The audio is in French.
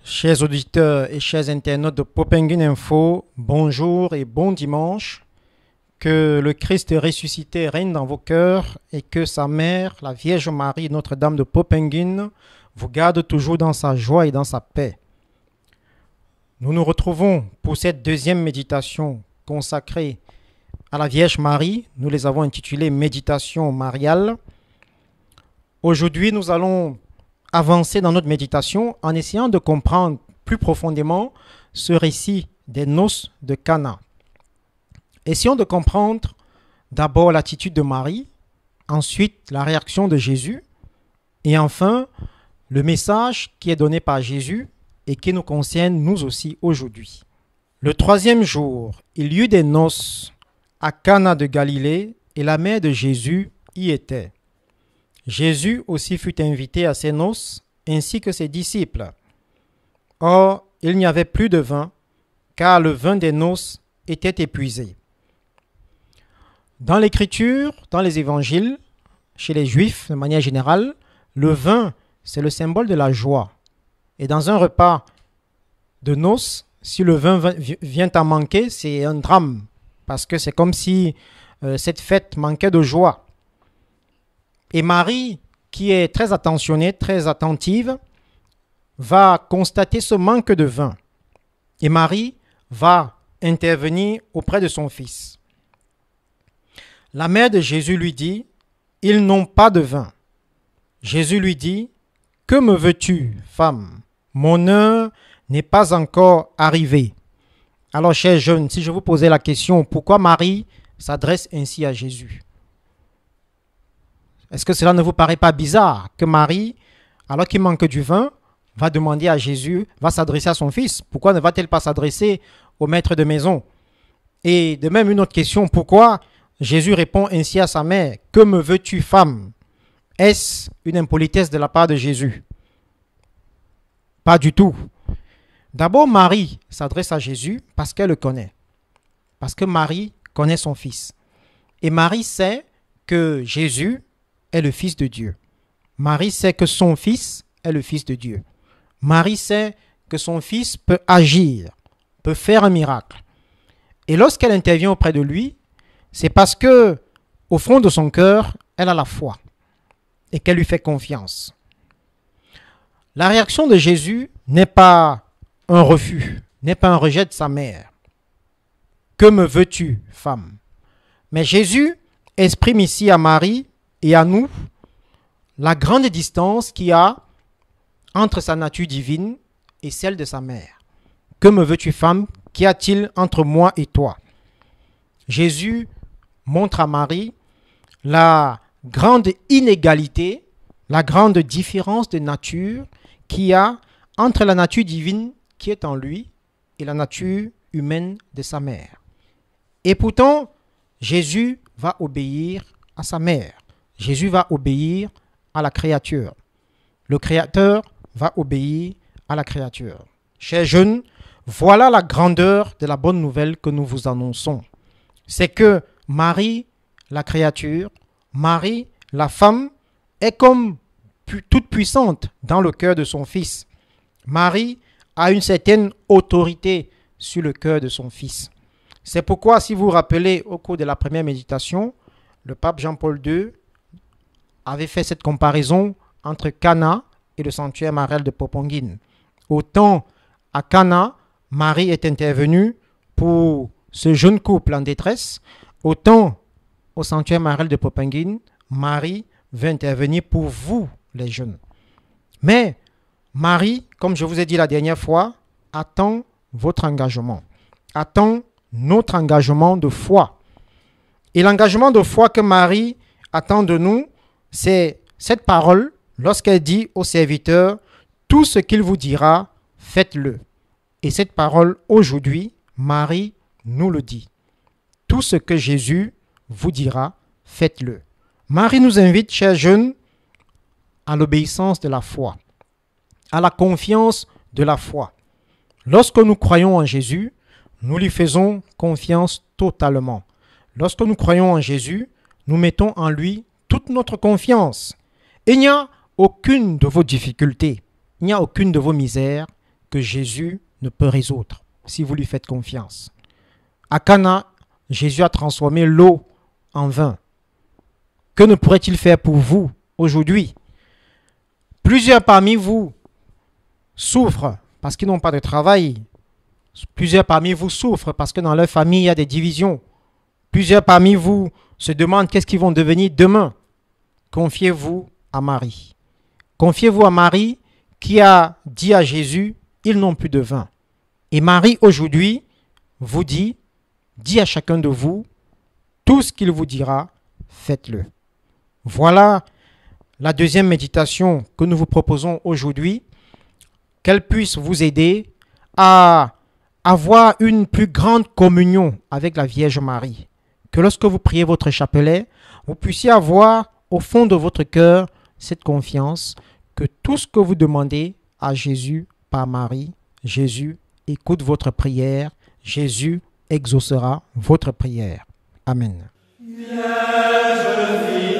Chers auditeurs et chers internautes de Popenguine Info, bonjour et bon dimanche. Que le Christ ressuscité règne dans vos cœurs et que sa mère, la Vierge Marie, Notre-Dame de Popenguine, vous garde toujours dans sa joie et dans sa paix. Nous nous retrouvons pour cette deuxième méditation consacrée à la Vierge Marie. Nous les avons intitulées Méditation mariale. Aujourd'hui, nous allons avancer dans notre méditation en essayant de comprendre plus profondément ce récit des noces de Cana. Essayons de comprendre d'abord l'attitude de Marie, ensuite la réaction de Jésus et enfin le message qui est donné par Jésus et qui nous concerne nous aussi aujourd'hui. Le troisième jour, il y eut des noces à Cana de Galilée et la mère de Jésus y était. Jésus aussi fut invité à ces noces, ainsi que ses disciples. Or, il n'y avait plus de vin, car le vin des noces était épuisé. Dans l'Écriture, dans les évangiles, chez les Juifs de manière générale, le vin, c'est le symbole de la joie. Et dans un repas de noces, si le vin vient à manquer, c'est un drame, parce que c'est comme si cette fête manquait de joie. Et Marie, qui est très attentionnée, très attentive, va constater ce manque de vin. Et Marie va intervenir auprès de son fils. La mère de Jésus lui dit, « Ils n'ont pas de vin. » Jésus lui dit, « Que me veux-tu, femme? Mon heure n'est pas encore arrivée. » Alors, chers jeunes, si je vous posais la question, pourquoi Marie s'adresse ainsi à Jésus? Est-ce que cela ne vous paraît pas bizarre que Marie, alors qu'il manque du vin, va demander à Jésus, va s'adresser à son fils? Pourquoi ne va-t-elle pas s'adresser au maître de maison? Et de même une autre question, pourquoi Jésus répond ainsi à sa mère, « Que me veux-tu, femme ?» Est-ce une impolitesse de la part de Jésus? Pas du tout. D'abord, Marie s'adresse à Jésus parce qu'elle le connaît. Parce que Marie connaît son fils. Et Marie sait que Jésus est le Fils de Dieu. Marie sait que son fils est le Fils de Dieu. Marie sait que son fils peut agir, peut faire un miracle. Et lorsqu'elle intervient auprès de lui, c'est parce que, au fond de son cœur, elle a la foi et qu'elle lui fait confiance. La réaction de Jésus n'est pas un refus, n'est pas un rejet de sa mère. Que me veux-tu, femme? Mais Jésus exprime ici à Marie et à nous la grande distance qu'il y a entre sa nature divine et celle de sa mère. Que me veux-tu, femme? Qu'y a-t-il entre moi et toi? Jésus montre à Marie la grande inégalité, la grande différence de nature qu'il y a entre la nature divine qui est en lui et la nature humaine de sa mère. Et pourtant, Jésus va obéir à sa mère. Jésus va obéir à la créature. Le Créateur va obéir à la créature. Chers jeunes, voilà la grandeur de la bonne nouvelle que nous vous annonçons. C'est que Marie, la créature, Marie, la femme, est comme toute puissante dans le cœur de son fils. Marie a une certaine autorité sur le cœur de son fils. C'est pourquoi, si vous vous rappelez, au cours de la première méditation, le pape Jean-Paul II avait fait cette comparaison entre Cana et le sanctuaire marial de Popenguine. Autant à Cana, Marie est intervenue pour ce jeune couple en détresse, autant au sanctuaire marial de Popenguine, Marie veut intervenir pour vous, les jeunes. Mais Marie, comme je vous ai dit la dernière fois, attend votre engagement, attend notre engagement de foi. Et l'engagement de foi que Marie attend de nous, c'est cette parole lorsqu'elle dit au serviteur, tout ce qu'il vous dira, faites-le. Et cette parole, aujourd'hui, Marie nous le dit. Tout ce que Jésus vous dira, faites-le. Marie nous invite, chers jeunes, à l'obéissance de la foi, à la confiance de la foi. Lorsque nous croyons en Jésus, nous lui faisons confiance totalement. Lorsque nous croyons en Jésus, nous mettons en lui toute notre confiance. Et il n'y a aucune de vos difficultés, il n'y a aucune de vos misères que Jésus ne peut résoudre si vous lui faites confiance. À Cana, Jésus a transformé l'eau en vin. Que ne pourrait-il faire pour vous aujourd'hui? Plusieurs parmi vous souffrent parce qu'ils n'ont pas de travail. Plusieurs parmi vous souffrent parce que dans leur famille, il y a des divisions. Plusieurs parmi vous se demandent qu'est-ce qu'ils vont devenir demain. Confiez-vous à Marie. Confiez-vous à Marie qui a dit à Jésus, ils n'ont plus de vin. Et Marie aujourd'hui vous dit à chacun de vous, tout ce qu'il vous dira, faites-le. Voilà la deuxième méditation que nous vous proposons aujourd'hui, qu'elle puisse vous aider à avoir une plus grande communion avec la Vierge Marie. Que lorsque vous priez votre chapelet, vous puissiez avoir au fond de votre cœur cette confiance que tout ce que vous demandez à Jésus par Marie, Jésus écoute votre prière, Jésus exaucera votre prière. Amen. Vierge